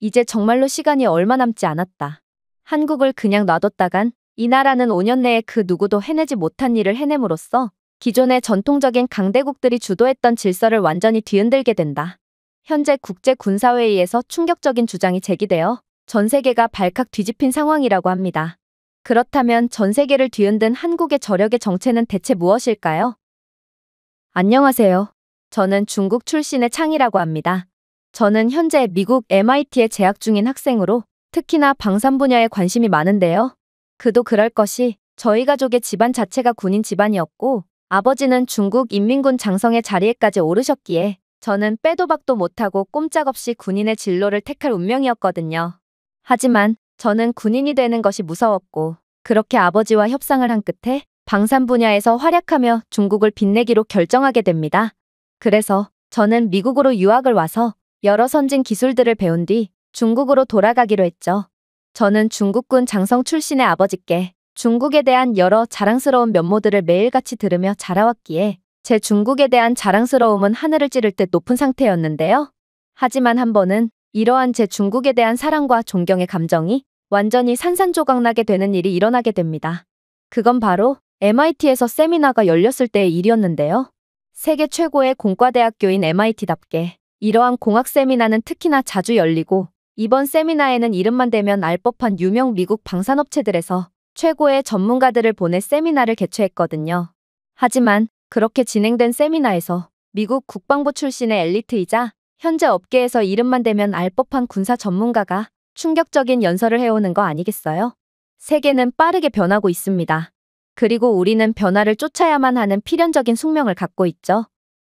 이제 정말로 시간이 얼마 남지 않았다. 한국을 그냥 놔뒀다간 이 나라는 5년 내에 그 누구도 해내지 못한 일을 해냄으로써 기존의 전통적인 강대국들이 주도했던 질서를 완전히 뒤흔들게 된다. 현재 국제군사회의에서 충격적인 주장이 제기되어 전 세계가 발칵 뒤집힌 상황이라고 합니다. 그렇다면 전 세계를 뒤흔든 한국의 저력의 정체는 대체 무엇일까요? 안녕하세요. 저는 중국 출신의 창이라고 합니다. 저는 현재 미국 MIT에 재학 중인 학생으로 특히나 방산 분야에 관심이 많은데요. 그도 그럴 것이 저희 가족의 집안 자체가 군인 집안이었고 아버지는 중국 인민군 장성의 자리에까지 오르셨기에 저는 빼도 박도 못하고 꼼짝없이 군인의 진로를 택할 운명이었거든요. 하지만 저는 군인이 되는 것이 무서웠고 그렇게 아버지와 협상을 한 끝에 방산 분야에서 활약하며 중국을 빛내기로 결정하게 됩니다. 그래서 저는 미국으로 유학을 와서 여러 선진 기술들을 배운 뒤 중국으로 돌아가기로 했죠. 저는 중국군 장성 출신의 아버지께 중국에 대한 여러 자랑스러운 면모들을 매일같이 들으며 자라왔기에 제 중국에 대한 자랑스러움은 하늘을 찌를 듯 높은 상태였는데요. 하지만 한 번은 이러한 제 중국에 대한 사랑과 존경의 감정이 완전히 산산조각나게 되는 일이 일어나게 됩니다. 그건 바로 MIT에서 세미나가 열렸을 때의 일이었는데요. 세계 최고의 공과대학교인 MIT답게 이러한 공학 세미나는 특히나 자주 열리고 이번 세미나에는 이름만 대면 알 법한 유명 미국 방산업체들에서 최고의 전문가들을 보내 세미나를 개최했거든요. 하지만 그렇게 진행된 세미나에서 미국 국방부 출신의 엘리트이자 현재 업계에서 이름만 대면 알 법한 군사 전문가가 충격적인 연설을 해오는 거 아니겠어요? 세계는 빠르게 변하고 있습니다. 그리고 우리는 변화를 쫓아야만 하는 필연적인 숙명을 갖고 있죠.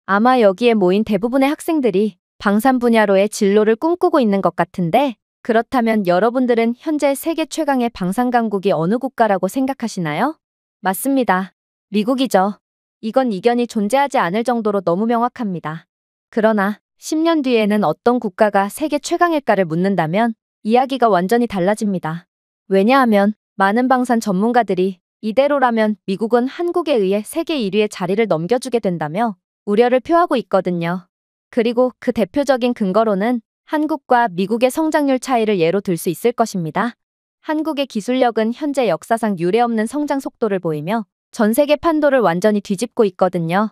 아마 여기에 모인 대부분의 학생들이 방산 분야로의 진로를 꿈꾸고 있는 것 같은데 그렇다면 여러분들은 현재 세계 최강의 방산 강국이 어느 국가라고 생각하시나요? 맞습니다. 미국이죠. 이건 이견이 존재하지 않을 정도로 너무 명확합니다. 그러나 10년 뒤에는 어떤 국가가 세계 최강일까를 묻는다면 이야기가 완전히 달라집니다. 왜냐하면 많은 방산 전문가들이 이대로라면 미국은 한국에 의해 세계 1위의 자리를 넘겨주게 된다며 우려를 표하고 있거든요. 그리고 그 대표적인 근거로는 한국과 미국의 성장률 차이를 예로 들 수 있을 것입니다. 한국의 기술력은 현재 역사상 유례없는 성장 속도를 보이며 전 세계 판도를 완전히 뒤집고 있거든요.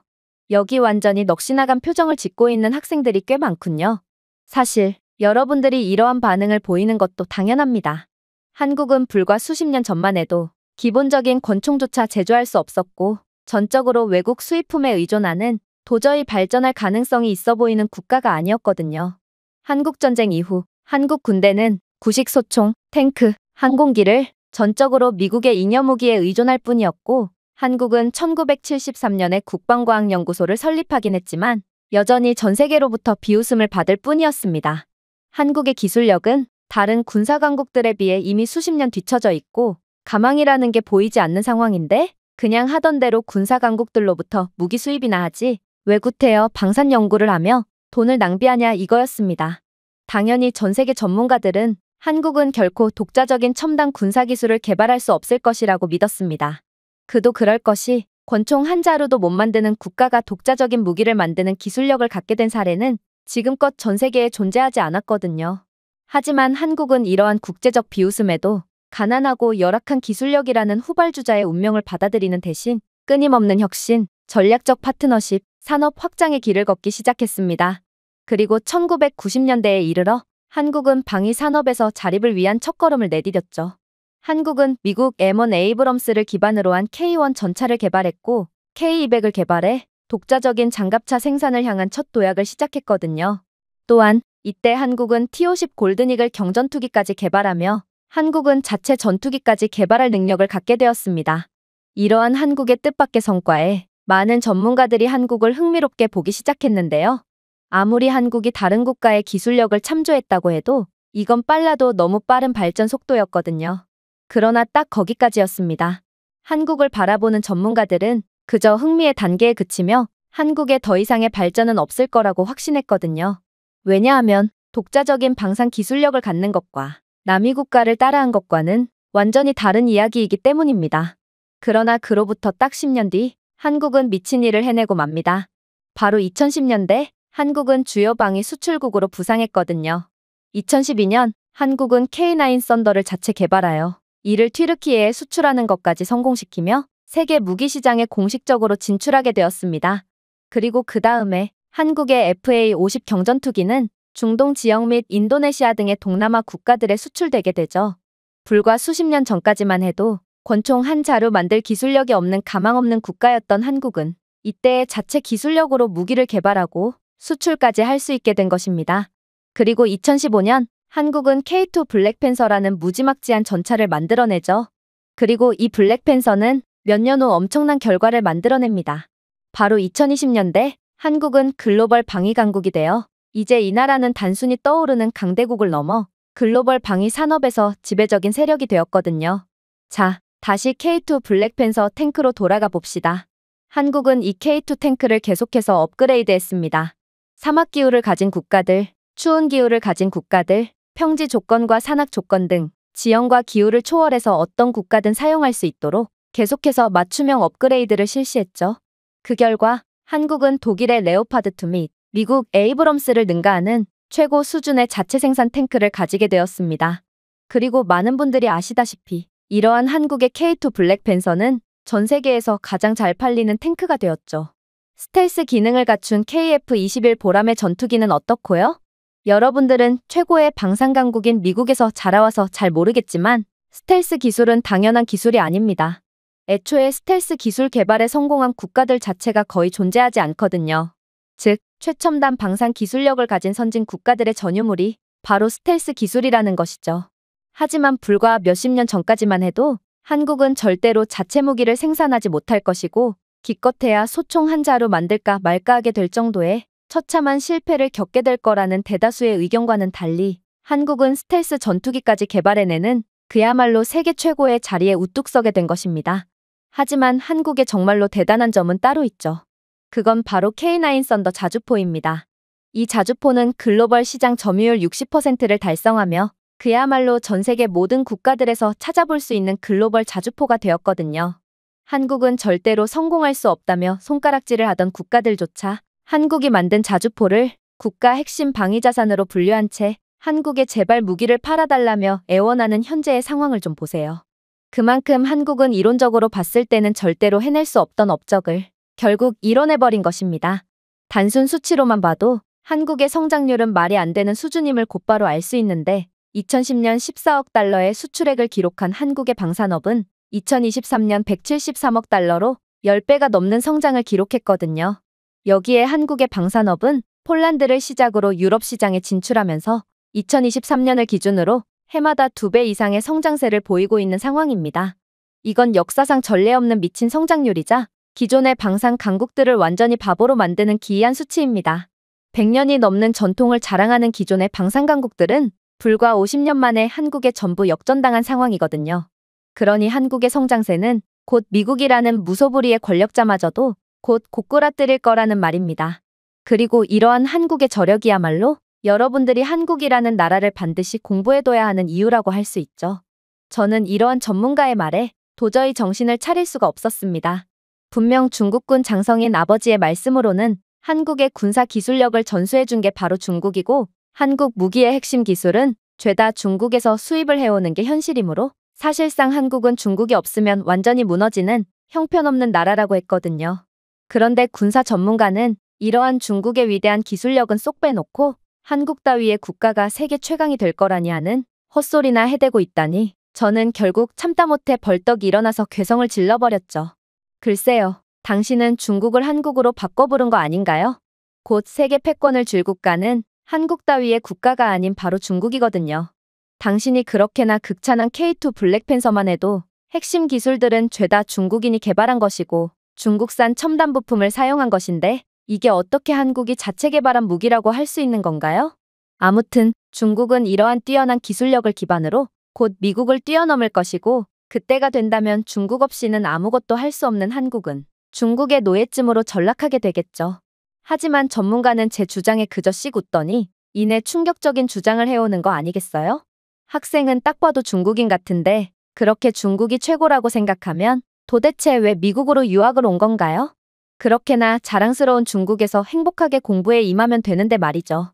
여기 완전히 넋이 나간 표정을 짓고 있는 학생들이 꽤 많군요. 사실 여러분들이 이러한 반응을 보이는 것도 당연합니다. 한국은 불과 수십 년 전만 해도 기본적인 권총조차 제조할 수 없었고 전적으로 외국 수입품에 의존하는 도저히 발전할 가능성이 있어 보이는 국가가 아니었거든요. 한국전쟁 이후 한국 군대는 구식 소총, 탱크, 항공기를 전적으로 미국의 잉여무기에 의존할 뿐이었고 한국은 1973년에 국방과학연구소를 설립하긴 했지만 여전히 전 세계로부터 비웃음을 받을 뿐이었습니다. 한국의 기술력은 다른 군사강국들에 비해 이미 수십 년 뒤처져 있고 가망이라는 게 보이지 않는 상황인데 그냥 하던 대로 군사강국들로부터 무기 수입이나 하지 왜 구태여 방산 연구를 하며 돈을 낭비하냐 이거였습니다. 당연히 전 세계 전문가들은 한국은 결코 독자적인 첨단 군사기술을 개발할 수 없을 것이라고 믿었습니다. 그도 그럴 것이 권총 한 자루도 못 만드는 국가가 독자적인 무기를 만드는 기술력을 갖게 된 사례는 지금껏 전 세계에 존재하지 않았거든요. 하지만 한국은 이러한 국제적 비웃음에도 가난하고 열악한 기술력이라는 후발주자의 운명을 받아들이는 대신 끊임없는 혁신, 전략적 파트너십, 산업 확장의 길을 걷기 시작했습니다. 그리고 1990년대에 이르러 한국은 방위 산업에서 자립을 위한 첫걸음을 내디뎠죠. 한국은 미국 M1 에이브럼스를 기반으로 한 K1 전차를 개발했고 K200을 개발해 독자적인 장갑차 생산을 향한 첫 도약을 시작했거든요. 또한 이때 한국은 T-50 골든이글 경전투기까지 개발하며 한국은 자체 전투기까지 개발할 능력을 갖게 되었습니다. 이러한 한국의 뜻밖의 성과에 많은 전문가들이 한국을 흥미롭게 보기 시작했는데요. 아무리 한국이 다른 국가의 기술력을 참조했다고 해도 이건 빨라도 너무 빠른 발전 속도였거든요. 그러나 딱 거기까지였습니다. 한국을 바라보는 전문가들은 그저 흥미의 단계에 그치며 한국에 더 이상의 발전은 없을 거라고 확신했거든요. 왜냐하면 독자적인 방산 기술력을 갖는 것과 남이 국가를 따라한 것과는 완전히 다른 이야기이기 때문입니다. 그러나 그로부터 딱 10년 뒤 한국은 미친 일을 해내고 맙니다. 바로 2010년대 한국은 주요 방위 수출국으로 부상했거든요. 2012년 한국은 K9 썬더를 자체 개발하여 이를 튀르키예에 수출하는 것까지 성공시키며 세계 무기 시장에 공식적으로 진출하게 되었습니다. 그리고 그 다음에 한국의 FA-50 경전투기는 중동 지역 및 인도네시아 등의 동남아 국가들에 수출되게 되죠. 불과 수십 년 전까지만 해도 권총 한 자루 만들 기술력이 없는 가망 없는 국가였던 한국은 이때의 자체 기술력으로 무기를 개발하고 수출까지 할 수 있게 된 것입니다. 그리고 2015년 한국은 K2 블랙팬서라는 무지막지한 전차를 만들어내죠. 그리고 이 블랙팬서는 몇 년 후 엄청난 결과를 만들어냅니다. 바로 2020년대 한국은 글로벌 방위 강국이 되어 이제 이 나라는 단순히 떠오르는 강대국을 넘어 글로벌 방위 산업에서 지배적인 세력이 되었거든요. 자, 다시 K2 블랙팬서 탱크로 돌아가 봅시다. 한국은 이 K2 탱크를 계속해서 업그레이드했습니다. 사막 기후를 가진 국가들, 추운 기후를 가진 국가들, 평지 조건과 산악 조건 등 지형과 기후를 초월해서 어떤 국가든 사용할 수 있도록 계속해서 맞춤형 업그레이드를 실시했죠. 그 결과 한국은 독일의 레오파드2 및 미국 에이브럼스를 능가하는 최고 수준의 자체 생산 탱크를 가지게 되었습니다. 그리고 많은 분들이 아시다시피 이러한 한국의 K2 블랙팬서는 전 세계에서 가장 잘 팔리는 탱크가 되었죠. 스텔스 기능을 갖춘 KF-21 보람의 전투기는 어떻고요? 여러분들은 최고의 방산 강국인 미국에서 자라와서 잘 모르겠지만 스텔스 기술은 당연한 기술이 아닙니다. 애초에 스텔스 기술 개발에 성공한 국가들 자체가 거의 존재하지 않거든요. 즉, 최첨단 방산 기술력을 가진 선진 국가들의 전유물이 바로 스텔스 기술이라는 것이죠. 하지만 불과 몇십 년 전까지만 해도 한국은 절대로 자체 무기를 생산하지 못할 것이고 기껏해야 소총 한 자루 만들까 말까 하게 될 정도의 처참한 실패를 겪게 될 거라는 대다수의 의견과는 달리 한국은 스텔스 전투기까지 개발해내는 그야말로 세계 최고의 자리에 우뚝 서게 된 것입니다. 하지만 한국의 정말로 대단한 점은 따로 있죠. 그건 바로 K9 썬더 자주포입니다. 이 자주포는 글로벌 시장 점유율 60%를 달성하며 그야말로 전 세계 모든 국가들에서 찾아볼 수 있는 글로벌 자주포가 되었거든요. 한국은 절대로 성공할 수 없다며 손가락질을 하던 국가들조차 한국이 만든 자주포를 국가 핵심 방위자산으로 분류한 채 한국에 제발 무기를 팔아달라며 애원하는 현재의 상황을 좀 보세요. 그만큼 한국은 이론적으로 봤을 때는 절대로 해낼 수 없던 업적을 결국 이뤄내버린 것입니다. 단순 수치로만 봐도 한국의 성장률은 말이 안 되는 수준임을 곧바로 알 수 있는데 2010년 14억 달러의 수출액을 기록한 한국의 방산업은 2023년 173억 달러로 10배가 넘는 성장을 기록했거든요. 여기에 한국의 방산업은 폴란드를 시작으로 유럽 시장에 진출하면서 2023년을 기준으로 해마다 2배 이상의 성장세를 보이고 있는 상황입니다. 이건 역사상 전례 없는 미친 성장률이자 기존의 방산 강국들을 완전히 바보로 만드는 기이한 수치입니다. 100년이 넘는 전통을 자랑하는 기존의 방산 강국들은 불과 50년 만에 한국에 전부 역전당한 상황이거든요. 그러니 한국의 성장세는 곧 미국이라는 무소불위의 권력자마저도 곧 고꾸라뜨릴 거라는 말입니다. 그리고 이러한 한국의 저력이야말로 여러분들이 한국이라는 나라를 반드시 공부해둬야 하는 이유라고 할 수 있죠. 저는 이러한 전문가의 말에 도저히 정신을 차릴 수가 없었습니다. 분명 중국군 장성인 아버지의 말씀으로는 한국의 군사 기술력을 전수해준 게 바로 중국이고 한국 무기의 핵심 기술은 죄다 중국에서 수입을 해오는 게 현실이므로 사실상 한국은 중국이 없으면 완전히 무너지는 형편없는 나라라고 했거든요. 그런데 군사 전문가는 이러한 중국의 위대한 기술력은 쏙 빼놓고 한국 따위의 국가가 세계 최강이 될 거라니 하는 헛소리나 해대고 있다니 저는 결국 참다 못해 벌떡 일어나서 괴성을 질러버렸죠. 글쎄요, 당신은 중국을 한국으로 바꿔 부른 거 아닌가요? 곧 세계 패권을 쥘 국가는 한국 따위의 국가가 아닌 바로 중국이거든요. 당신이 그렇게나 극찬한 K2 블랙팬서만 해도 핵심 기술들은 죄다 중국인이 개발한 것이고 중국산 첨단 부품을 사용한 것인데 이게 어떻게 한국이 자체 개발한 무기라고 할 수 있는 건가요? 아무튼 중국은 이러한 뛰어난 기술력을 기반으로 곧 미국을 뛰어넘을 것이고 그때가 된다면 중국 없이는 아무것도 할 수 없는 한국은 중국의 노예쯤으로 전락하게 되겠죠. 하지만 전문가는 제 주장에 그저 씩 웃더니 이내 충격적인 주장을 해오는 거 아니겠어요? 학생은 딱 봐도 중국인 같은데 그렇게 중국이 최고라고 생각하면 도대체 왜 미국으로 유학을 온 건가요? 그렇게나 자랑스러운 중국에서 행복하게 공부에 임하면 되는데 말이죠.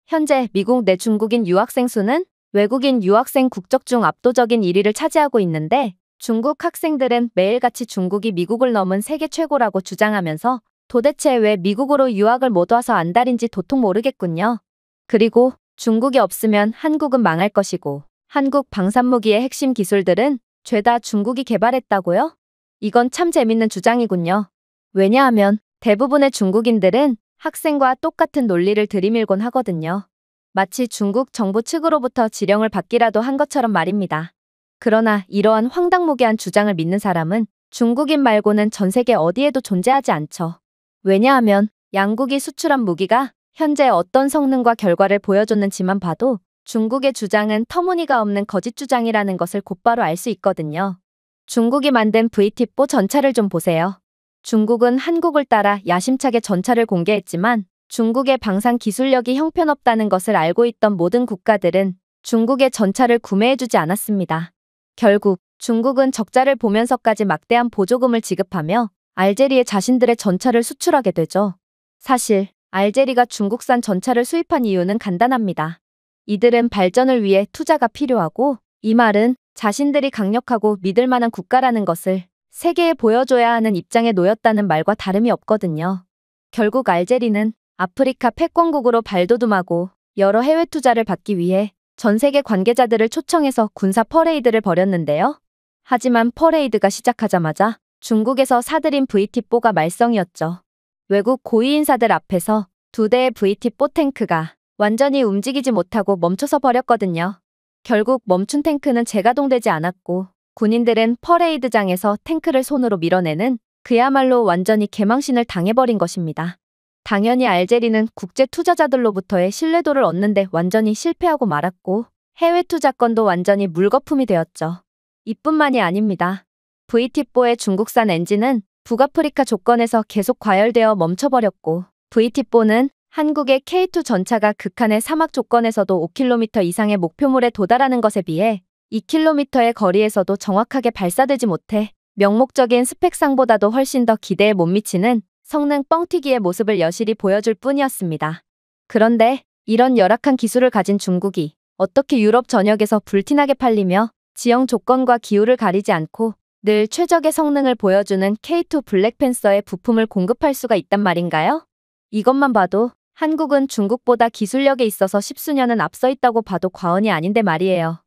현재 미국 내 중국인 유학생 수는 외국인 유학생 국적 중 압도적인 1위를 차지하고 있는데 중국 학생들은 매일같이 중국이 미국을 넘은 세계 최고라고 주장하면서 도대체 왜 미국으로 유학을 못 와서 안달인지 도통 모르겠군요. 그리고 중국이 없으면 한국은 망할 것이고 한국 방산무기의 핵심 기술들은 죄다 중국이 개발했다고요? 이건 참 재밌는 주장이군요. 왜냐하면 대부분의 중국인들은 학생과 똑같은 논리를 들이밀곤 하거든요. 마치 중국 정부 측으로부터 지령을 받기라도 한 것처럼 말입니다. 그러나 이러한 황당무계한 주장을 믿는 사람은 중국인 말고는 전 세계 어디에도 존재하지 않죠. 왜냐하면 양국이 수출한 무기가 현재 어떤 성능과 결과를 보여줬는지만 봐도 중국의 주장은 터무니가 없는 거짓 주장이라는 것을 곧바로 알 수 있거든요. 중국이 만든 VT-4 전차를 좀 보세요. 중국은 한국을 따라 야심차게 전차를 공개했지만 중국의 방산 기술력이 형편없다는 것을 알고 있던 모든 국가들은 중국의 전차를 구매해주지 않았습니다. 결국 중국은 적자를 보면서까지 막대한 보조금을 지급하며 알제리에 자신들의 전차를 수출하게 되죠. 사실 알제리가 중국산 전차를 수입한 이유는 간단합니다. 이들은 발전을 위해 투자가 필요하고 이 말은 자신들이 강력하고 믿을 만한 국가라는 것을 세계에 보여줘야 하는 입장에 놓였다는 말과 다름이 없거든요. 결국 알제리는 아프리카 패권국으로 발돋움하고 여러 해외 투자를 받기 위해 전 세계 관계자들을 초청해서 군사 퍼레이드를 벌였는데요. 하지만 퍼레이드가 시작하자마자 중국에서 사들인 VT-4가 말썽이었죠. 외국 고위 인사들 앞에서 2대의 VT-4 탱크가 완전히 움직이지 못하고 멈춰서 버렸거든요. 결국 멈춘 탱크는 재가동되지 않았고 군인들은 퍼레이드장에서 탱크를 손으로 밀어내는 그야말로 완전히 개망신을 당해버린 것입니다. 당연히 알제리는 국제 투자자들로부터의 신뢰도를 얻는데 완전히 실패하고 말았고 해외 투자권도 완전히 물거품이 되었죠. 이뿐만이 아닙니다. VT-4의 중국산 엔진은 북아프리카 조건에서 계속 과열되어 멈춰버렸고 VT-4는 한국의 K2 전차가 극한의 사막 조건에서도 5km 이상의 목표물에 도달하는 것에 비해 2km의 거리에서도 정확하게 발사되지 못해 명목적인 스펙상보다도 훨씬 더 기대에 못 미치는 성능 뻥튀기의 모습을 여실히 보여줄 뿐이었습니다. 그런데 이런 열악한 기술을 가진 중국이 어떻게 유럽 전역에서 불티나게 팔리며 지형 조건과 기후를 가리지 않고 늘 최적의 성능을 보여주는 K2 블랙팬서의 부품을 공급할 수가 있단 말인가요? 이것만 봐도 한국은 중국보다 기술력에 있어서 십수년은 앞서 있다고 봐도 과언이 아닌데 말이에요.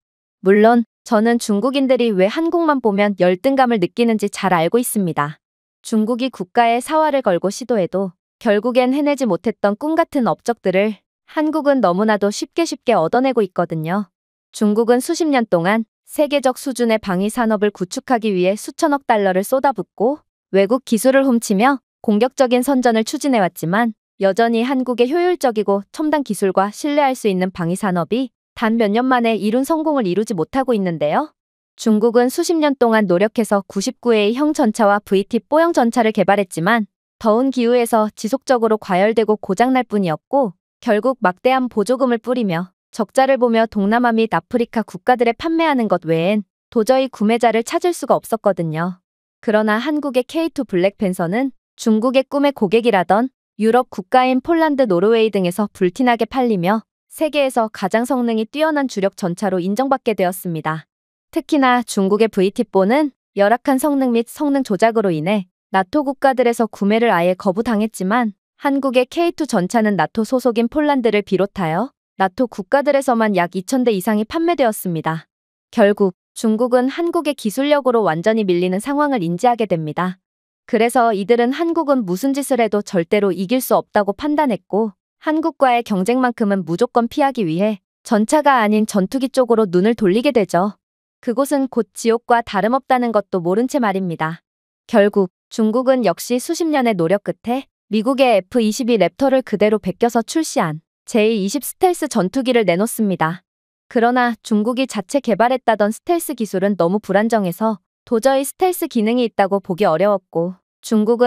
물론 저는 중국인들이 왜 한국만 보면 열등감을 느끼는지 잘 알고 있습니다. 중국이 국가에 사활을 걸고 시도해도 결국엔 해내지 못했던 꿈같은 업적들을 한국은 너무나도 쉽게 얻어내고 있거든요. 중국은 수십 년 동안 세계적 수준의 방위 산업을 구축하기 위해 수천억 달러를 쏟아붓고 외국 기술을 훔치며 공격적인 선전을 추진해왔지만 여전히 한국의 효율적이고 첨단 기술과 신뢰할 수 있는 방위 산업이 단 몇 년 만에 이룬 성공을 이루지 못하고 있는데요. 중국은 수십 년 동안 노력해서 99A형 전차와 VT-4형 전차를 개발했지만 더운 기후에서 지속적으로 과열되고 고장날 뿐이었고 결국 막대한 보조금을 뿌리며 적자를 보며 동남아 및 아프리카 국가들에 판매하는 것 외엔 도저히 구매자를 찾을 수가 없었거든요. 그러나 한국의 K2 블랙팬서는 중국의 꿈의 고객이라던 유럽 국가인 폴란드, 노르웨이 등에서 불티나게 팔리며 세계에서 가장 성능이 뛰어난 주력 전차로 인정받게 되었습니다. 특히나 중국의 VT-4는 열악한 성능 및 성능 조작으로 인해 나토 국가들에서 구매를 아예 거부당했지만 한국의 K2 전차는 나토 소속인 폴란드를 비롯하여 나토 국가들에서만 약 2,000대 이상이 판매되었습니다. 결국 중국은 한국의 기술력으로 완전히 밀리는 상황을 인지하게 됩니다. 그래서 이들은 한국은 무슨 짓을 해도 절대로 이길 수 없다고 판단했고 한국과의 경쟁만큼은 무조건 피하기 위해 전차가 아닌 전투기 쪽으로 눈을 돌리게 되죠. 그곳은 곧 지옥과 다름없다는 것도 모른 채 말입니다. 결국 중국은 역시 수십 년의 노력 끝에 미국의 F-22 랩터를 그대로 베껴서 출시한 제-20 스텔스 전투기를 내놓습니다. 그러나 중국이 자체 개발했다던 스텔스 기술은 너무 불안정해서 도저히 스텔스 기능이 있다고 보기 어려웠고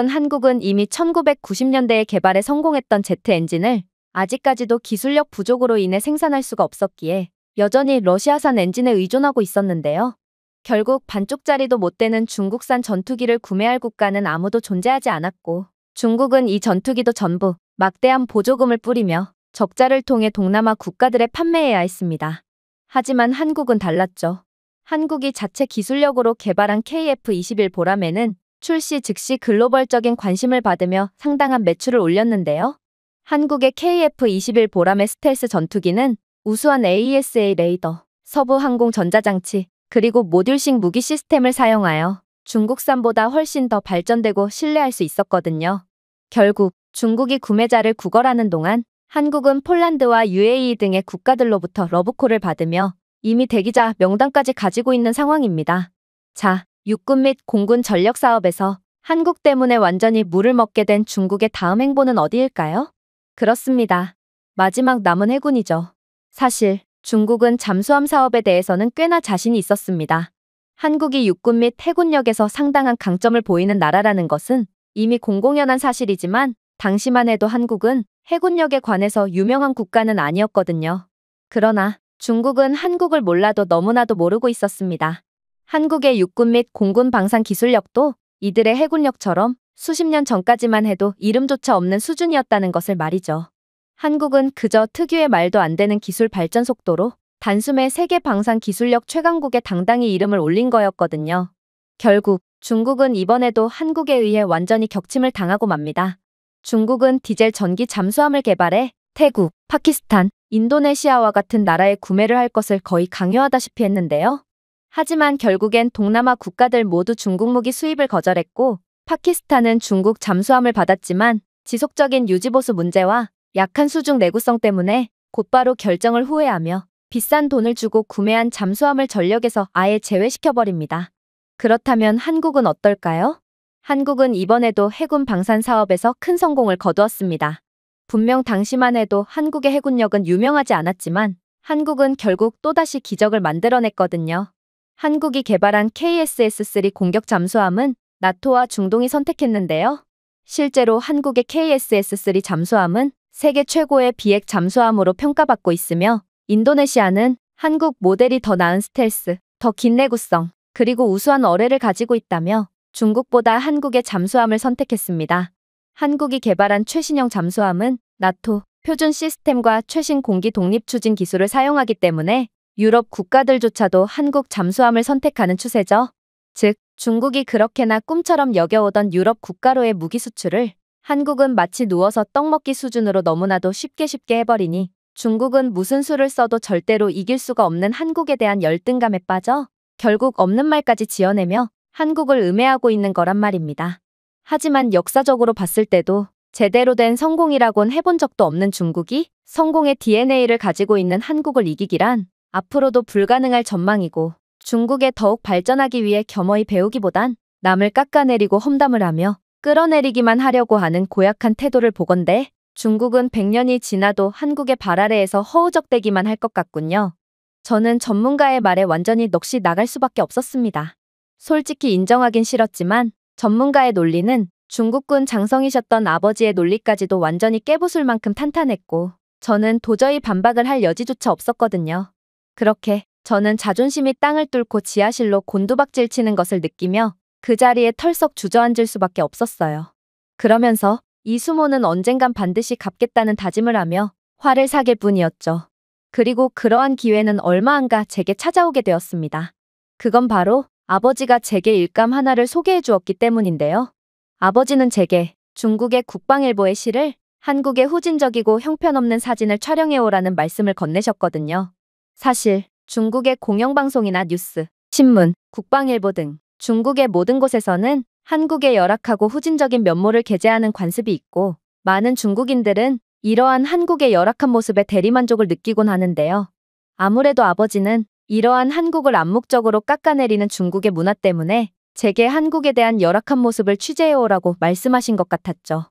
한국은 이미 1990년대에 개발에 성공했던 제트 엔진을 아직까지도 기술력 부족으로 인해 생산할 수가 없었기에 여전히 러시아산 엔진에 의존하고 있었는데요. 결국 반쪽짜리도 못 되는 중국산 전투기를 구매할 국가는 아무도 존재하지 않았고 중국은 이 전투기도 전부 막대한 보조금을 뿌리며 적자를 통해 동남아 국가들에 판매해야 했습니다. 하지만 한국은 달랐죠. 한국이 자체 기술력으로 개발한 KF-21 보람에는 출시 즉시 글로벌적인 관심을 받으며 상당한 매출을 올렸는데요. 한국의 KF-21 보람의 스텔스 전투기는 우수한 AESA 레이더, 서부 항공 전자장치, 그리고 모듈식 무기 시스템을 사용하여 중국산보다 훨씬 더 발전되고 신뢰할 수 있었거든요. 결국 중국이 구매자를 구걸하는 동안 한국은 폴란드와 UAE 등의 국가들로부터 러브콜을 받으며 이미 대기자 명단까지 가지고 있는 상황입니다. 자, 육군 및 공군 전력 사업에서 한국 때문에 완전히 물을 먹게 된 중국의 다음 행보는 어디일까요? 그렇습니다. 마지막 남은 해군이죠. 사실 중국은 잠수함 사업에 대해서는 꽤나 자신이 있었습니다. 한국이 육군 및 해군력에서 상당한 강점을 보이는 나라라는 것은 이미 공공연한 사실이지만 당시만 해도 한국은 해군력에 관해서 유명한 국가는 아니었거든요. 그러나 중국은 한국을 몰라도 너무나도 모르고 있었습니다. 한국의 육군 및 공군 방산 기술력도 이들의 해군력처럼 수십 년 전까지만 해도 이름조차 없는 수준이었다는 것을 말이죠. 한국은 그저 특유의 말도 안 되는 기술 발전 속도로 단숨에 세계 방산 기술력 최강국에 당당히 이름을 올린 거였거든요. 결국 중국은 이번에도 한국에 의해 완전히 격침을 당하고 맙니다. 중국은 디젤 전기 잠수함을 개발해 태국, 파키스탄, 인도네시아와 같은 나라에 구매를 할 것을 거의 강요하다시피 했는데요. 하지만 결국엔 동남아 국가들 모두 중국 무기 수입을 거절했고 파키스탄은 중국 잠수함을 받았지만 지속적인 유지보수 문제와 약한 수중 내구성 때문에 곧바로 결정을 후회하며 비싼 돈을 주고 구매한 잠수함을 전력에서 아예 제외시켜버립니다. 그렇다면 한국은 어떨까요? 한국은 이번에도 해군 방산 사업에서 큰 성공을 거두었습니다. 분명 당시만 해도 한국의 해군력은 유명하지 않았지만 한국은 결국 또다시 기적을 만들어냈거든요. 한국이 개발한 KSS-3 공격 잠수함은 나토와 중동이 선택했는데요. 실제로 한국의 KSS-3 잠수함은 세계 최고의 비핵 잠수함으로 평가받고 있으며 인도네시아는 한국 모델이 더 나은 스텔스, 더 긴 내구성, 그리고 우수한 어뢰를 가지고 있다며 중국보다 한국의 잠수함을 선택했습니다. 한국이 개발한 최신형 잠수함은 나토 표준 시스템과 최신 공기 독립 추진 기술을 사용하기 때문에 유럽 국가들조차도 한국 잠수함을 선택하는 추세죠. 즉, 중국이 그렇게나 꿈처럼 여겨오던 유럽 국가로의 무기 수출을 한국은 마치 누워서 떡 먹기 수준으로 너무나도 쉽게 해버리니 중국은 무슨 수를 써도 절대로 이길 수가 없는 한국에 대한 열등감에 빠져 결국 없는 말까지 지어내며 한국을 음해하고 있는 거란 말입니다. 하지만 역사적으로 봤을 때도 제대로 된 성공이라곤 해본 적도 없는 중국이 성공의 DNA를 가지고 있는 한국을 이기기란 앞으로도 불가능할 전망이고 중국에 더욱 발전하기 위해 겸허히 배우기보단 남을 깎아내리고 험담을 하며 끌어내리기만 하려고 하는 고약한 태도를 보건대 중국은 100년이 지나도 한국의 발 아래에서 허우적대기만 할 것 같군요. 저는 전문가의 말에 완전히 넋이 나갈 수밖에 없었습니다. 솔직히 인정하긴 싫었지만 전문가의 논리는 중국군 장성이셨던 아버지의 논리까지도 완전히 깨부술 만큼 탄탄했고 저는 도저히 반박을 할 여지조차 없었거든요. 그렇게 저는 자존심이 땅을 뚫고 지하실로 곤두박질 치는 것을 느끼며 그 자리에 털썩 주저앉을 수밖에 없었어요. 그러면서 이 수모는 언젠간 반드시 갚겠다는 다짐을 하며 화를 사귈 뿐이었죠. 그리고 그러한 기회는 얼마 안가 제게 찾아오게 되었습니다. 그건 바로 아버지가 제게 일감 하나를 소개해 주었기 때문인데요. 아버지는 제게 중국의 국방일보의 시를 한국의 후진적이고 형편없는 사진을 촬영해오라는 말씀을 건네셨거든요. 사실 중국의 공영방송이나 뉴스, 신문, 국방일보 등 중국의 모든 곳에서는 한국의 열악하고 후진적인 면모를 게재하는 관습이 있고 많은 중국인들은 이러한 한국의 열악한 모습에 대리만족을 느끼곤 하는데요. 아무래도 아버지는 이러한 한국을 암묵적으로 깎아내리는 중국의 문화 때문에 제게 한국에 대한 열악한 모습을 취재해오라고 말씀하신 것 같았죠.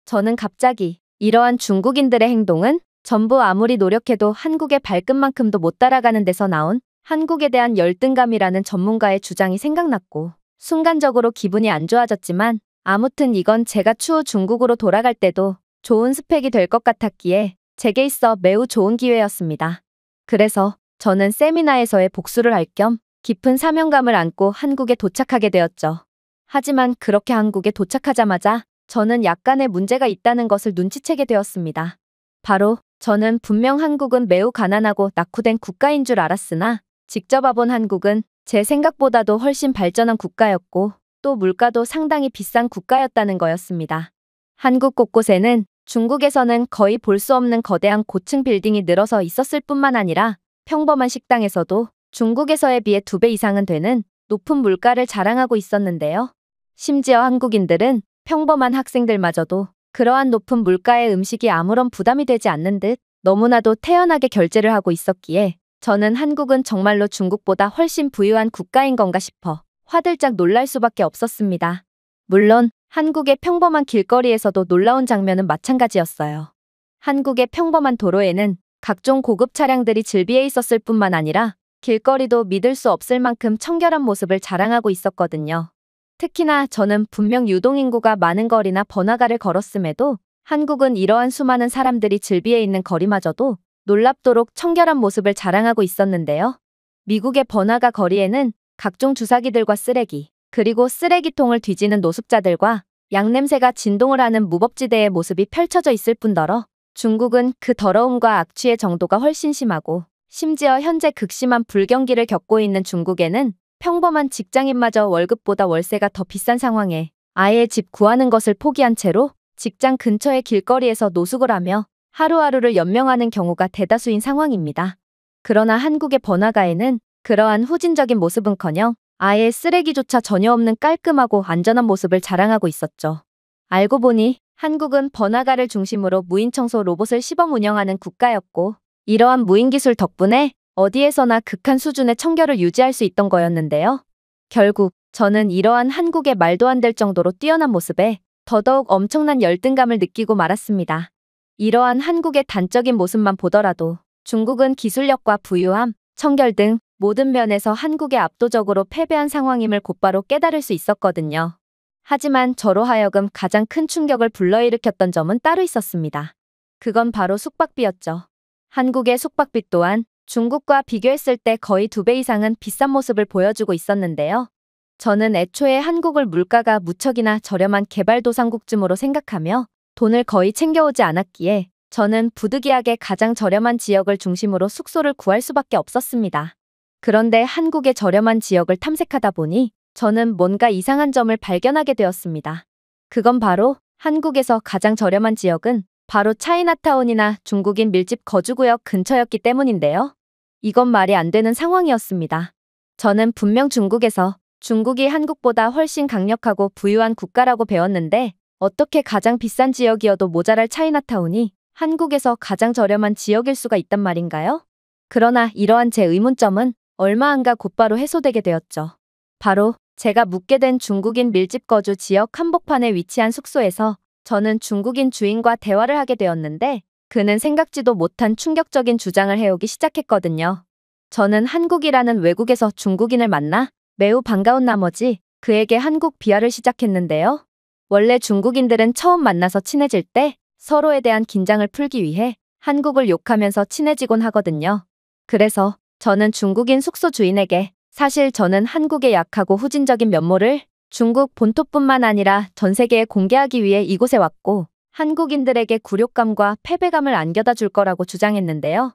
저는 갑자기 이러한 중국인들의 행동은 전부 아무리 노력해도 한국의 발끝만큼도 못 따라가는 데서 나온 한국에 대한 열등감이라는 전문가의 주장이 생각났고 순간적으로 기분이 안 좋아졌지만 아무튼 이건 제가 추후 중국으로 돌아갈 때도 좋은 스펙이 될 것 같았기에 제게 있어 매우 좋은 기회였습니다. 그래서 저는 세미나에서의 복수를 할 겸 깊은 사명감을 안고 한국에 도착하게 되었죠. 하지만 그렇게 한국에 도착하자마자 저는 약간의 문제가 있다는 것을 눈치채게 되었습니다. 바로 저는 분명 한국은 매우 가난하고 낙후된 국가인 줄 알았으나 직접 와본 한국은 제 생각보다도 훨씬 발전한 국가였고 또 물가도 상당히 비싼 국가였다는 거였습니다. 한국 곳곳에는 중국에서는 거의 볼 수 없는 거대한 고층 빌딩이 늘어서 있었을 뿐만 아니라 평범한 식당에서도 중국에서에 비해 2배 이상은 되는 높은 물가를 자랑하고 있었는데요. 심지어 한국인들은 평범한 학생들마저도 그러한 높은 물가의 음식이 아무런 부담이 되지 않는 듯 너무나도 태연하게 결제를 하고 있었기에 저는 한국은 정말로 중국보다 훨씬 부유한 국가인 건가 싶어 화들짝 놀랄 수밖에 없었습니다. 물론 한국의 평범한 길거리에서도 놀라운 장면은 마찬가지였어요. 한국의 평범한 도로에는 각종 고급 차량들이 즐비해 있었을 뿐만 아니라 길거리도 믿을 수 없을 만큼 청결한 모습을 자랑하고 있었거든요. 특히나 저는 분명 유동인구가 많은 거리나 번화가를 걸었음에도 한국은 이러한 수많은 사람들이 즐비해 있는 거리마저도 놀랍도록 청결한 모습을 자랑하고 있었는데요. 미국의 번화가 거리에는 각종 주사기들과 쓰레기, 그리고 쓰레기통을 뒤지는 노숙자들과 양냄새가 진동을 하는 무법지대의 모습이 펼쳐져 있을 뿐더러 중국은 그 더러움과 악취의 정도가 훨씬 심하고 심지어 현재 극심한 불경기를 겪고 있는 중국에는 평범한 직장인마저 월급보다 월세가 더 비싼 상황에 아예 집 구하는 것을 포기한 채로 직장 근처의 길거리에서 노숙을 하며 하루하루를 연명하는 경우가 대다수인 상황입니다. 그러나 한국의 번화가에는 그러한 후진적인 모습은커녕 아예 쓰레기조차 전혀 없는 깔끔하고 안전한 모습을 자랑하고 있었죠. 알고 보니 한국은 번화가를 중심으로 무인청소 로봇을 시범 운영하는 국가였고 이러한 무인기술 덕분에 어디에서나 극한 수준의 청결을 유지할 수 있던 거였는데요. 결국 저는 이러한 한국의 말도 안 될 정도로 뛰어난 모습에 더더욱 엄청난 열등감을 느끼고 말았습니다. 이러한 한국의 단적인 모습만 보더라도 중국은 기술력과 부유함, 청결 등 모든 면에서 한국에 압도적으로 패배한 상황임을 곧바로 깨달을 수 있었거든요. 하지만 저로 하여금 가장 큰 충격을 불러일으켰던 점은 따로 있었습니다. 그건 바로 숙박비였죠. 한국의 숙박비 또한 중국과 비교했을 때 거의 2배 이상은 비싼 모습을 보여주고 있었는데요. 저는 애초에 한국을 물가가 무척이나 저렴한 개발도상국쯤으로 생각하며 돈을 거의 챙겨오지 않았기에 저는 부득이하게 가장 저렴한 지역을 중심으로 숙소를 구할 수밖에 없었습니다. 그런데 한국의 저렴한 지역을 탐색하다 보니 저는 뭔가 이상한 점을 발견하게 되었습니다. 그건 바로 한국에서 가장 저렴한 지역은 바로 차이나타운이나 중국인 밀집 거주구역 근처였기 때문인데요. 이건 말이 안 되는 상황이었습니다. 저는 분명 중국이 한국보다 훨씬 강력하고 부유한 국가라고 배웠는데 어떻게 가장 비싼 지역이어도 모자랄 차이나타운이 한국에서 가장 저렴한 지역일 수가 있단 말인가요? 그러나 이러한 제 의문점은 얼마 안 가 곧바로 해소되게 되었죠. 바로 제가 묵게 된 중국인 밀집 거주 지역 한복판에 위치한 숙소에서 저는 중국인 주인과 대화를 하게 되었는데 그는 생각지도 못한 충격적인 주장을 해오기 시작했거든요. 저는 한국이라는 외국에서 중국인을 만나 매우 반가운 나머지 그에게 한국 비하를 시작했는데요. 원래 중국인들은 처음 만나서 친해질 때 서로에 대한 긴장을 풀기 위해 한국을 욕하면서 친해지곤 하거든요. 그래서 저는 중국인 숙소 주인에게 사실 저는 한국의 약하고 후진적인 면모를 중국 본토뿐만 아니라 전 세계에 공개하기 위해 이곳에 왔고 한국인들에게 굴욕감과 패배감을 안겨다 줄 거라고 주장했는데요.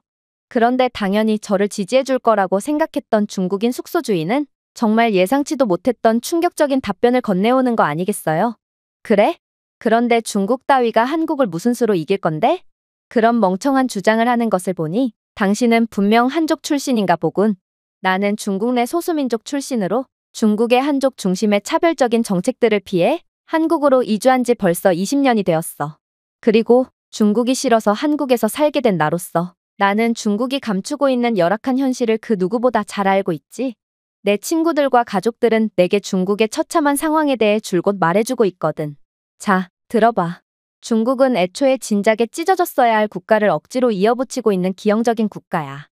그런데 당연히 저를 지지해 줄 거라고 생각했던 중국인 숙소 주인은 정말 예상치도 못했던 충격적인 답변을 건네오는 거 아니겠어요? 그래? 그런데 중국 따위가 한국을 무슨 수로 이길 건데? 그런 멍청한 주장을 하는 것을 보니 당신은 분명 한족 출신인가 보군. 나는 중국 내 소수민족 출신으로 중국의 한족 중심의 차별적인 정책들을 피해 한국으로 이주한 지 벌써 20년이 되었어. 그리고 중국이 싫어서 한국에서 살게 된 나로서 나는 중국이 감추고 있는 열악한 현실을 그 누구보다 잘 알고 있지. 내 친구들과 가족들은 내게 중국의 처참한 상황에 대해 줄곧 말해주고 있거든. 자, 들어봐. 중국은 애초에 진작에 찢어졌어야 할 국가를 억지로 이어붙이고 있는 기형적인 국가야.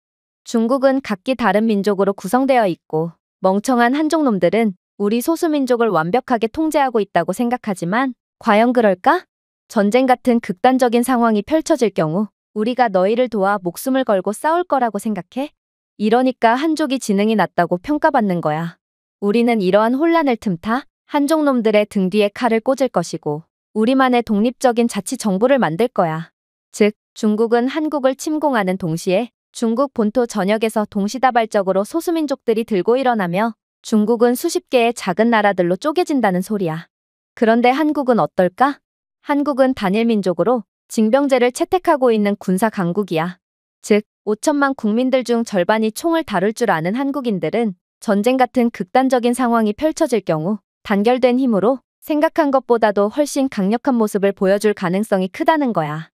중국은 각기 다른 민족으로 구성되어 있고 멍청한 한족놈들은 우리 소수민족을 완벽하게 통제하고 있다고 생각하지만 과연 그럴까? 전쟁 같은 극단적인 상황이 펼쳐질 경우 우리가 너희를 도와 목숨을 걸고 싸울 거라고 생각해? 이러니까 한족이 지능이 낮다고 평가받는 거야. 우리는 이러한 혼란을 틈타 한족놈들의 등 뒤에 칼을 꽂을 것이고 우리만의 독립적인 자치정부를 만들 거야. 즉, 중국은 한국을 침공하는 동시에 중국 본토 전역에서 동시다발적으로 소수민족들이 들고 일어나며 중국은 수십 개의 작은 나라들로 쪼개진다는 소리야. 그런데 한국은 어떨까? 한국은 단일민족으로 징병제를 채택하고 있는 군사 강국이야. 즉, 5천만 국민들 중 절반이 총을 다룰 줄 아는 한국인들은 전쟁 같은 극단적인 상황이 펼쳐질 경우 단결된 힘으로 생각한 것보다도 훨씬 강력한 모습을 보여줄 가능성이 크다는 거야.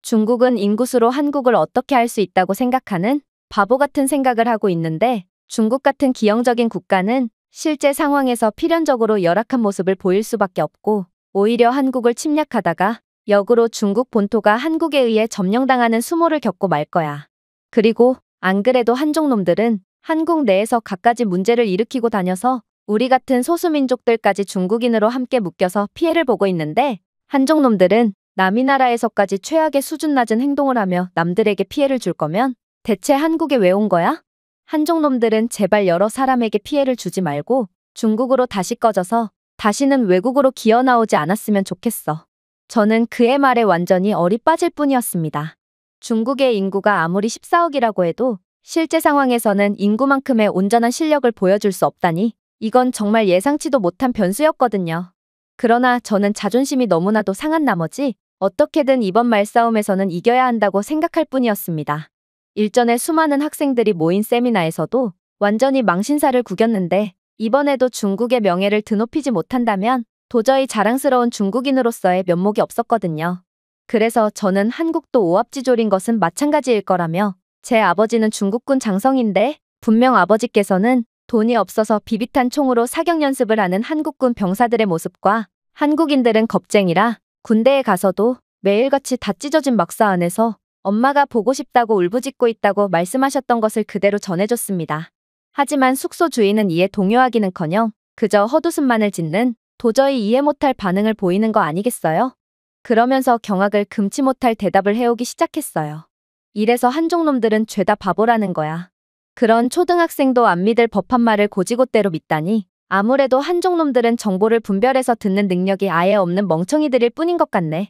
중국은 인구수로 한국을 어떻게 할 수 있다고 생각하는 바보 같은 생각을 하고 있는데 중국 같은 기형적인 국가는 실제 상황에서 필연적으로 열악한 모습을 보일 수밖에 없고 오히려 한국을 침략하다가 역으로 중국 본토가 한국에 의해 점령당하는 수모를 겪고 말 거야. 그리고 안 그래도 한족놈들은 한국 내에서 갖가지 문제를 일으키고 다녀서 우리 같은 소수민족들까지 중국인으로 함께 묶여서 피해를 보고 있는데 한족놈들은 남이 나라에서까지 최악의 수준 낮은 행동을 하며 남들에게 피해를 줄 거면 대체 한국에 왜 온 거야? 한족놈들은 제발 여러 사람에게 피해를 주지 말고 중국으로 다시 꺼져서 다시는 외국으로 기어 나오지 않았으면 좋겠어. 저는 그의 말에 완전히 얼이 빠질 뿐이었습니다. 중국의 인구가 아무리 14억이라고 해도 실제 상황에서는 인구만큼의 온전한 실력을 보여줄 수 없다니 이건 정말 예상치도 못한 변수였거든요. 그러나 저는 자존심이 너무나도 상한 나머지 어떻게든 이번 말싸움에서는 이겨야 한다고 생각할 뿐이었습니다. 일전에 수많은 학생들이 모인 세미나에서도 완전히 망신살을 구겼는데 이번에도 중국의 명예를 드높이지 못한다면 도저히 자랑스러운 중국인으로서의 면목이 없었거든요. 그래서 저는 한국도 오합지졸인 것은 마찬가지일 거라며 제 아버지는 중국군 장성인데 분명 아버지께서는 돈이 없어서 비비탄 총으로 사격 연습을 하는 한국군 병사들의 모습과 한국인들은 겁쟁이라 군대에 가서도 매일같이 다 찢어진 막사 안에서 엄마가 보고 싶다고 울부짖고 있다고 말씀하셨던 것을 그대로 전해줬습니다. 하지만 숙소 주인은 이에 동요하기는커녕 그저 헛웃음만을 짓는 도저히 이해 못할 반응을 보이는 거 아니겠어요? 그러면서 경악을 금치 못할 대답을 해오기 시작했어요. 이래서 한족놈들은 죄다 바보라는 거야. 그런 초등학생도 안 믿을 법한 말을 고지고대로 믿다니 아무래도 한족놈들은 정보를 분별해서 듣는 능력이 아예 없는 멍청이들일 뿐인 것 같네.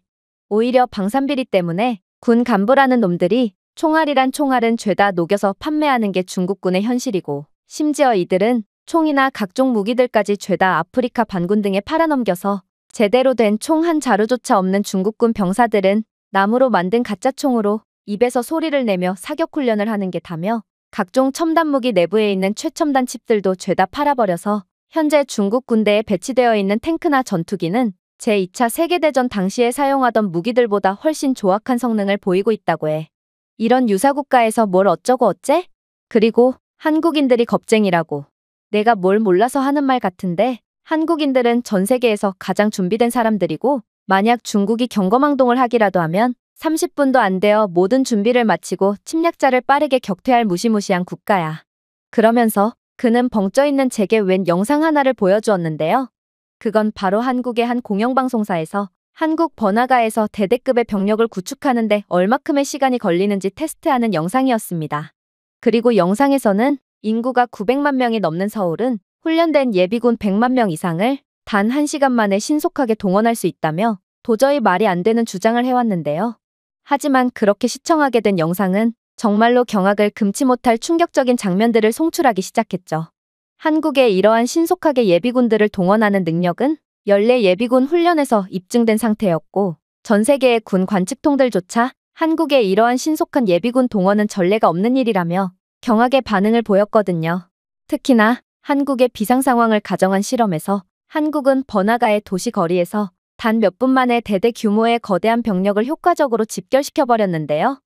오히려 방산비리 때문에 군 간부라는 놈들이 총알이란 총알은 죄다 녹여서 판매하는 게 중국군의 현실이고 심지어 이들은 총이나 각종 무기들까지 죄다 아프리카 반군 등에 팔아넘겨서 제대로 된 총 한 자루조차 없는 중국군 병사들은 나무로 만든 가짜 총으로 입에서 소리를 내며 사격 훈련을 하는 게 다며 각종 첨단 무기 내부에 있는 최첨단 칩들도 죄다 팔아버려서 현재 중국 군대에 배치되어 있는 탱크나 전투기는 제2차 세계대전 당시에 사용하던 무기들보다 훨씬 조악한 성능을 보이고 있다고 해. 이런 유사국가에서 뭘 어쩌고 어째? 그리고 한국인들이 겁쟁이라고. 내가 뭘 몰라서 하는 말 같은데 한국인들은 전 세계에서 가장 준비된 사람들이고 만약 중국이 경거망동을 하기라도 하면 30분도 안 되어 모든 준비를 마치고 침략자를 빠르게 격퇴할 무시무시한 국가야. 그러면서 그는 벙쪄있는 제게 웬 영상 하나를 보여주었는데요. 그건 바로 한국의 한 공영방송사에서 한국 번화가에서 대대급의 병력을 구축하는데 얼마큼의 시간이 걸리는지 테스트하는 영상이었습니다. 그리고 영상에서는 인구가 900만 명이 넘는 서울은 훈련된 예비군 100만 명 이상을 단 1시간 만에 신속하게 동원할 수 있다며 도저히 말이 안 되는 주장을 해왔는데요. 하지만 그렇게 시청하게 된 영상은 정말로 경악을 금치 못할 충격적인 장면들을 송출하기 시작했죠. 한국의 이러한 신속하게 예비군들을 동원하는 능력은 연례 예비군 훈련에서 입증된 상태였고 전 세계의 군 관측통들조차 한국의 이러한 신속한 예비군 동원은 전례가 없는 일이라며 경악의 반응을 보였거든요. 특히나 한국의 비상 상황을 가정한 실험에서 한국은 번화가의 도시 거리에서 단 몇 분 만에 대대 규모의 거대한 병력을 효과적으로 집결시켜버렸는데요.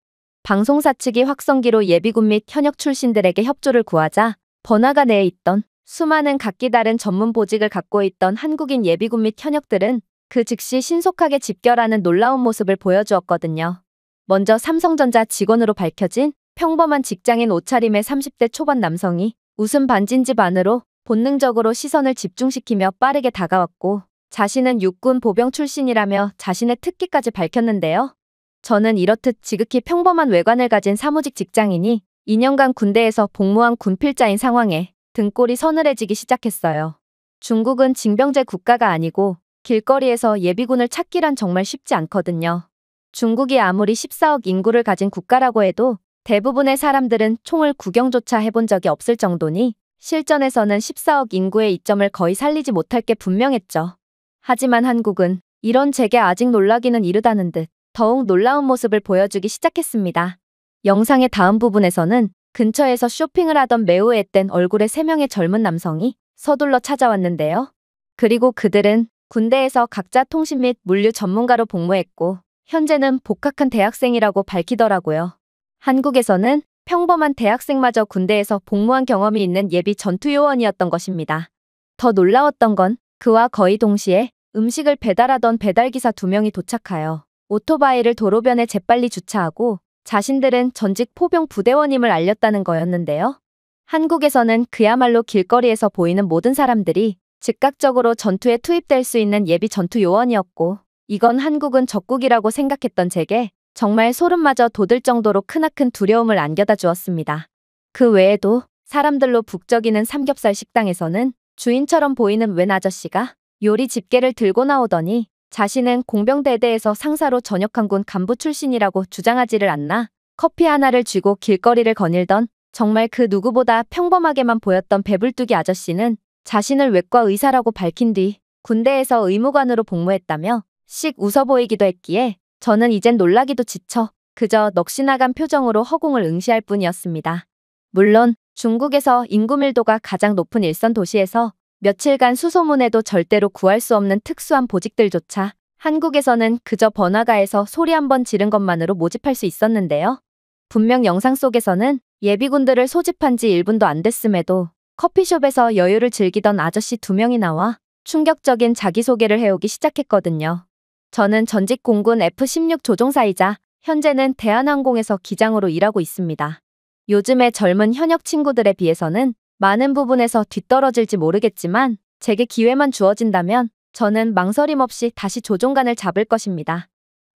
방송사 측이 확성기로 예비군 및 현역 출신들에게 협조를 구하자 번화가 내에 있던 수많은 각기 다른 전문 보직을 갖고 있던 한국인 예비군 및 현역들은 그 즉시 신속하게 집결하는 놀라운 모습을 보여주었거든요. 먼저 삼성전자 직원으로 밝혀진 평범한 직장인 옷차림의 30대 초반 남성이 웃음 반진집 안으로 본능적으로 시선을 집중시키며 빠르게 다가왔고 자신은 육군 보병 출신이라며 자신의 특기까지 밝혔는데요. 저는 이렇듯 지극히 평범한 외관을 가진 사무직 직장인이 2년간 군대에서 복무한 군필자인 상황에 등골이 서늘해지기 시작했어요. 중국은 징병제 국가가 아니고 길거리에서 예비군을 찾기란 정말 쉽지 않거든요. 중국이 아무리 14억 인구를 가진 국가라고 해도 대부분의 사람들은 총을 구경조차 해본 적이 없을 정도니 실전에서는 14억 인구의 이점을 거의 살리지 못할 게 분명했죠. 하지만 한국은 이런 제게 아직 놀라기는 이르다는 듯 더욱 놀라운 모습을 보여주기 시작했습니다. 영상의 다음 부분에서는 근처에서 쇼핑을 하던 매우 앳된 얼굴의 3명의 젊은 남성이 서둘러 찾아왔는데요. 그리고 그들은 군대에서 각자 통신 및 물류 전문가로 복무했고 현재는 복학한 대학생이라고 밝히더라고요. 한국에서는 평범한 대학생마저 군대에서 복무한 경험이 있는 예비 전투요원이었던 것입니다. 더 놀라웠던 건 그와 거의 동시에 음식을 배달하던 배달기사 2명이 도착하여 오토바이를 도로변에 재빨리 주차하고 자신들은 전직 포병 부대원임을 알렸다는 거였는데요. 한국에서는 그야말로 길거리에서 보이는 모든 사람들이 즉각적으로 전투에 투입될 수 있는 예비 전투 요원이었고 이건 한국은 적국이라고 생각했던 제게 정말 소름마저 돋을 정도로 크나큰 두려움을 안겨다 주었습니다. 그 외에도 사람들로 북적이는 삼겹살 식당에서는 주인처럼 보이는 웬 아저씨가 요리 집게를 들고 나오더니 자신은 공병대대에서 상사로 전역한 군 간부 출신이라고 주장하지를 않나 커피 하나를 쥐고 길거리를 거닐던 정말 그 누구보다 평범하게만 보였던 배불뚝이 아저씨는 자신을 외과 의사라고 밝힌 뒤 군대에서 의무관으로 복무했다며 씩 웃어 보이기도 했기에 저는 이젠 놀라기도 지쳐 그저 넋이 나간 표정으로 허공을 응시할 뿐이었습니다. 물론 중국에서 인구 밀도가 가장 높은 일선 도시에서 며칠간 수소문해도 절대로 구할 수 없는 특수한 보직들조차 한국에서는 그저 번화가에서 소리 한번 지른 것만으로 모집할 수 있었는데요. 분명 영상 속에서는 예비군들을 소집한 지 1분도 안 됐음에도 커피숍에서 여유를 즐기던 아저씨 2명이 나와 충격적인 자기소개를 해오기 시작했거든요. 저는 전직 공군 F-16 조종사이자 현재는 대한항공에서 기장으로 일하고 있습니다. 요즘의 젊은 현역 친구들에 비해서는 많은 부분에서 뒤떨어질지 모르겠지만 제게 기회만 주어진다면 저는 망설임 없이 다시 조종관을 잡을 것입니다.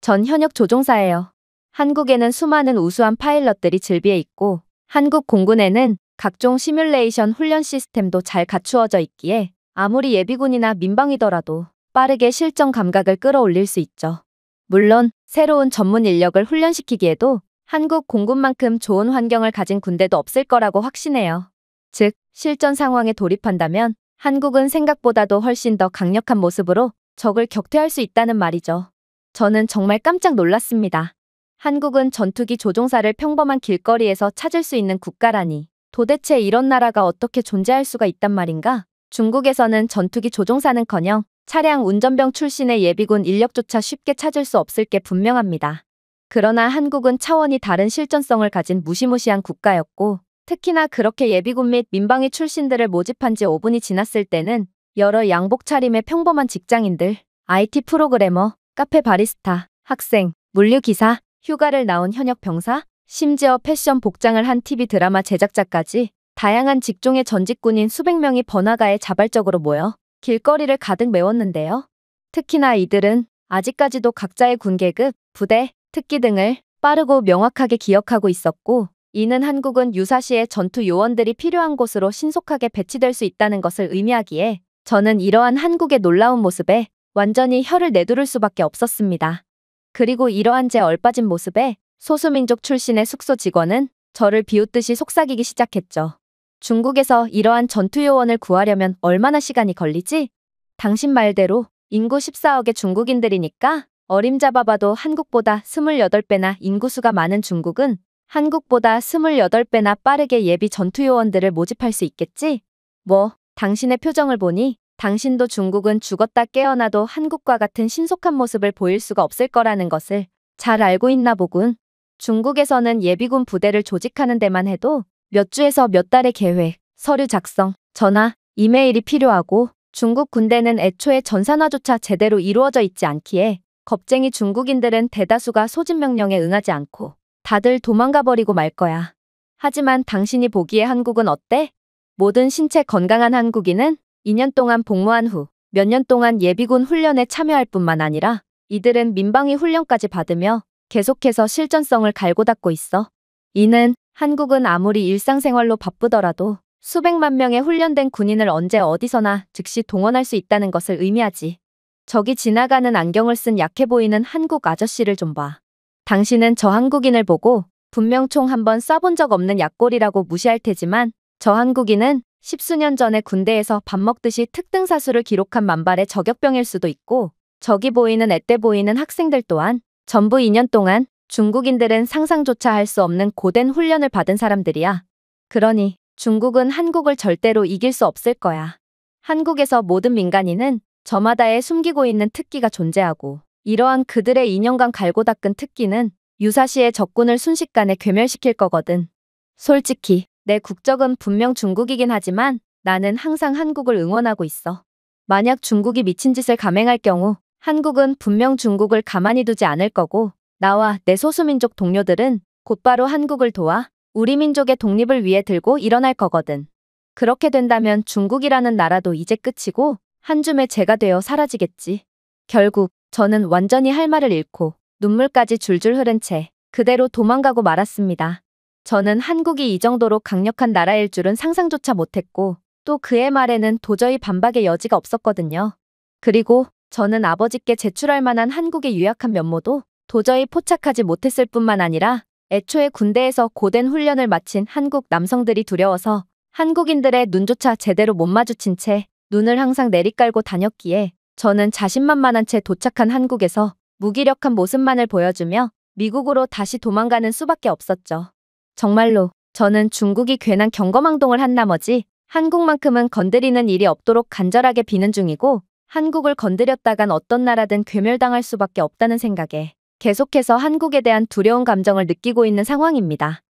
전 현역 조종사예요. 한국에는 수많은 우수한 파일럿들이 즐비해 있고 한국 공군에는 각종 시뮬레이션 훈련 시스템도 잘 갖추어져 있기에 아무리 예비군이나 민방위더라도 빠르게 실전 감각을 끌어올릴 수 있죠. 물론 새로운 전문 인력을 훈련시키기에도 한국 공군만큼 좋은 환경을 가진 군대도 없을 거라고 확신해요. 즉, 실전 상황에 돌입한다면 한국은 생각보다도 훨씬 더 강력한 모습으로 적을 격퇴할 수 있다는 말이죠. 저는 정말 깜짝 놀랐습니다. 한국은 전투기 조종사를 평범한 길거리에서 찾을 수 있는 국가라니 도대체 이런 나라가 어떻게 존재할 수가 있단 말인가? 중국에서는 전투기 조종사는커녕 차량 운전병 출신의 예비군 인력조차 쉽게 찾을 수 없을 게 분명합니다. 그러나 한국은 차원이 다른 실전성을 가진 무시무시한 국가였고 특히나 그렇게 예비군 및 민방위 출신들을 모집한 지 5분이 지났을 때는 여러 양복 차림의 평범한 직장인들, IT 프로그래머, 카페 바리스타, 학생, 물류기사, 휴가를 나온 현역 병사, 심지어 패션 복장을 한 TV 드라마 제작자까지 다양한 직종의 전직 군인 수백 명이 번화가에 자발적으로 모여 길거리를 가득 메웠는데요. 특히나 이들은 아직까지도 각자의 군계급, 부대, 특기 등을 빠르고 명확하게 기억하고 있었고 이는 한국은 유사시에 전투 요원들이 필요한 곳으로 신속하게 배치될 수 있다는 것을 의미하기에 저는 이러한 한국의 놀라운 모습에 완전히 혀를 내두를 수밖에 없었습니다. 그리고 이러한 제 얼빠진 모습에 소수민족 출신의 숙소 직원은 저를 비웃듯이 속삭이기 시작했죠. 중국에서 이러한 전투요원을 구하려면 얼마나 시간이 걸리지? 당신 말대로 인구 14억의 중국인들이니까 어림잡아봐도 한국보다 28배나 인구수가 많은 중국은 한국보다 28배나 빠르게 예비 전투요원들을 모집할 수 있겠지? 뭐, 당신의 표정을 보니 당신도 중국은 죽었다 깨어나도 한국과 같은 신속한 모습을 보일 수가 없을 거라는 것을 잘 알고 있나 보군. 중국에서는 예비군 부대를 조직하는 데만 해도 몇 주에서 몇 달의 계획, 서류 작성, 전화, 이메일이 필요하고 중국 군대는 애초에 전산화조차 제대로 이루어져 있지 않기에 겁쟁이 중국인들은 대다수가 소집 명령에 응하지 않고 다들 도망가버리고 말 거야. 하지만 당신이 보기에 한국은 어때? 모든 신체 건강한 한국인은 2년 동안 복무한 후 몇 년 동안 예비군 훈련에 참여할 뿐만 아니라 이들은 민방위 훈련까지 받으며 계속해서 실전성을 갈고 닦고 있어. 이는 한국은 아무리 일상생활로 바쁘더라도 수백만 명의 훈련된 군인을 언제 어디서나 즉시 동원할 수 있다는 것을 의미하지. 저기 지나가는 안경을 쓴 약해 보이는 한국 아저씨를 좀 봐. 당신은 저 한국인을 보고 분명 총 한 번 쏴본 적 없는 약골이라고 무시할 테지만 저 한국인은 십수년 전에 군대에서 밥 먹듯이 특등사수를 기록한 만발의 저격병일 수도 있고 저기 보이는 앳돼 보이는 학생들 또한 전부 2년 동안 중국인들은 상상조차 할 수 없는 고된 훈련을 받은 사람들이야. 그러니 중국은 한국을 절대로 이길 수 없을 거야. 한국에서 모든 민간인은 저마다의 숨기고 있는 특기가 존재하고 이러한 그들의 2년간 갈고 닦은 특기는 유사시에 적군을 순식간에 괴멸시킬 거거든. 솔직히 내 국적은 분명 중국이긴 하지만 나는 항상 한국을 응원하고 있어. 만약 중국이 미친 짓을 감행할 경우 한국은 분명 중국을 가만히 두지 않을 거고 나와 내 소수민족 동료들은 곧바로 한국을 도와 우리 민족의 독립을 위해 들고 일어날 거거든. 그렇게 된다면 중국이라는 나라도 이제 끝이고 한 줌의 재가 되어 사라지겠지. 결국 저는 완전히 할 말을 잃고 눈물까지 줄줄 흐른 채 그대로 도망가고 말았습니다. 저는 한국이 이 정도로 강력한 나라일 줄은 상상조차 못했고 또 그의 말에는 도저히 반박의 여지가 없었거든요. 그리고 저는 아버지께 제출할 만한 한국의 유약한 면모도 도저히 포착하지 못했을 뿐만 아니라 애초에 군대에서 고된 훈련을 마친 한국 남성들이 두려워서 한국인들의 눈조차 제대로 못 마주친 채 눈을 항상 내리깔고 다녔기에 저는 자신만만한 채 도착한 한국에서 무기력한 모습만을 보여주며 미국으로 다시 도망가는 수밖에 없었죠. 정말로 저는 중국이 괜한 경거망동을 한 나머지 한국만큼은 건드리는 일이 없도록 간절하게 비는 중이고 한국을 건드렸다간 어떤 나라든 괴멸당할 수밖에 없다는 생각에 계속해서 한국에 대한 두려운 감정을 느끼고 있는 상황입니다.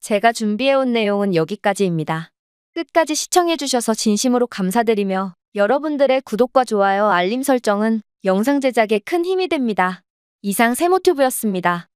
제가 준비해온 내용은 여기까지입니다. 끝까지 시청해주셔서 진심으로 감사드리며 여러분들의 구독과 좋아요, 알림 설정은 영상 제작에 큰 힘이 됩니다. 이상 세모튜브였습니다.